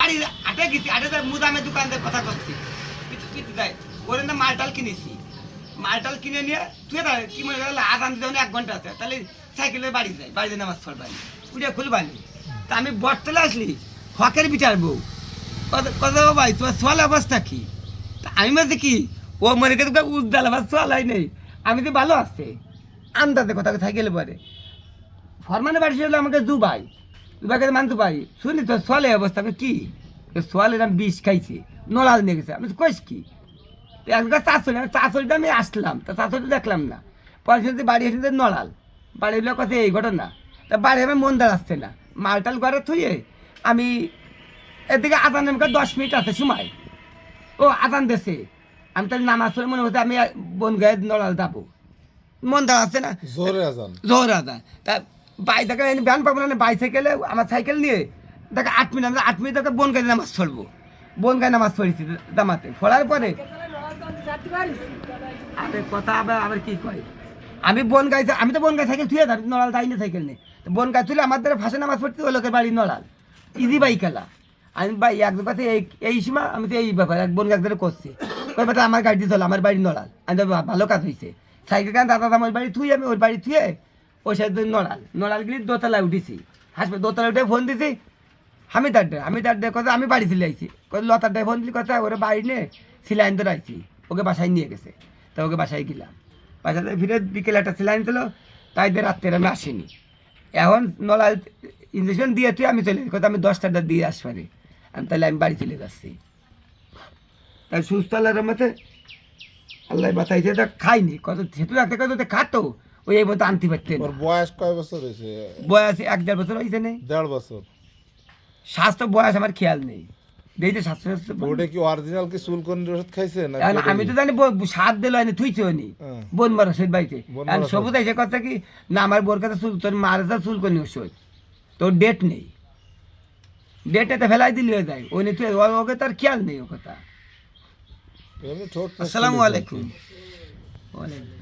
বাড়ি আটে গেছি আটে মুদামে দোকানদার কথা করছি কিছু দেয় ওরে না মালটাল কিনেছি মালটাল কিনে নিয়ে তুই কি মনে করলে আদান দিতে 1 ঘন্টা আছে তাহলে সাইকেলে বাড়ি যাই বাড়িতে নামাজ পড়বানি উঠে খুলবানি তা আমি বটতলে আসলি হকের বিচারবো কথা ভাই তোমার সোয়াল অবস্থা কি তা আমি বলছি কি ও মনে করে তোকে উদ্দাল আমার সোয়াল হয় নেই আমি তো ভালো আসছে আন্দাজে কথা সাইকেলে পরে ফরমানে বাড়ি ছিল আমাকে দুবাই মানতে পারি শুনি তো সোয়ালের অবস্থা আমি কি সোয়ালের আমি বিষ খাইছি নলাল নিয়ে গেছে আমি কইস কি একবার চাষলিটা আমি আসলাম তা চাষলি দেখলাম না পরে শুনতে বাড়ি এসে নলাল বাড়ির লোক কথা এই ঘটনা তা বাড়ি আমার মন দাঁড়াচ্ছে না মালটাল ঘরে থুয়ে আমি এদিকে আদানের 10 মিনিট আছে সময় ও আদান দেশে আমি তাহলে নামাজ পড়ে মনে হচ্ছে আমি বন গায়ে নলাল যাবো মন দাঁড়াচ্ছে না জোরে আদান তা বাই দেখে ব্যান পাবো না বাইসাইকেলে আমার সাইকেল নিয়ে দেখে 8 মিনিট আমরা 8 মিনিট দেখে বন গায়ে নামাজ পড়বো বন গায়ে নামাজ পড়েছি জামাতে পড়ার পরে আরে কথা আবার কি কয় আমি বন গাইছে আমি তো বন গায়ে সাইকেল থুয়ে যাবি নলাল তাই না সাইকেল নেই তো বন গায়ে তুলে আমার দ্বারা ফাঁসে নামাজ পড়তে ওই লোকের বাড়ি নলাল ইজি বাই খেলা আমি ভাই একজন কাছে এই সময় আমি তো এই ব্যাপার এক বন গাছ ধরে করছি ওই ব্যাপারে আমার গাড়ি চলো আমার বাড়ি নলাল আমি ভালো কাজ হয়েছে সাইকেল কান দাদা আমার বাড়ি থুই আমি ওর বাড়ি থুয়ে ওই সাইড নলাল গেলি দোতলায় উঠেছি হাসপাতাল দোতলায় উঠে ফোন দিছি আমি তার কথা আমি বাড়ি চলে আইছি লতার ডে ফোন দিলি কথা ওরে বাড়ি নিয়ে সিলাইন ধরে আইছি ওকে বাসায় নিয়ে গেছে তা ওকে বাসায় গেলাম বাসাতে ফিরে বিকেলে একটা সিলাইন দিল তাই দিয়ে রাত্রে আমি আসিনি এখন নলাল ইঞ্জেকশন দিয়ে তুই আমি চলে কথা আমি 10টাটা দিয়ে আসবারি আমি তাহলে আমি বাড়ি চলে যাচ্ছি তাই সুস্থ আল্লাহর মতে আল্লাহ বাঁচাইছে তা খাইনি কত সেতু রাখতে কত খাতো ওই এই মতো আনতে পারতেন বয়স কয় বছর হয়েছে বয়স 1-1.5 বছর হয়েছে নেই 1.5 বছর স্বাস্থ্য বয়স আমার খেয়াল নেই দেখতে স্বাস্থ্য ওটা কি অরিজিনাল কি চুলকনির ওষুধ খাইছে না আমি তো জানি সাত দিল আনি থুইছে উনি বোন মারা সে বাড়িতে আর সবুজ এসে কথা কি না আমার বোর কাছে চুল তোর মারা চুলকনি ওষুধ তোর ডেট নেই ডেটেতে ফেলাই দিলে হয়ে যায় উনি তুই ওকে তার খেয়াল নেই ও কথা আসসালামু আলাইকুম ওয়ালাইকুম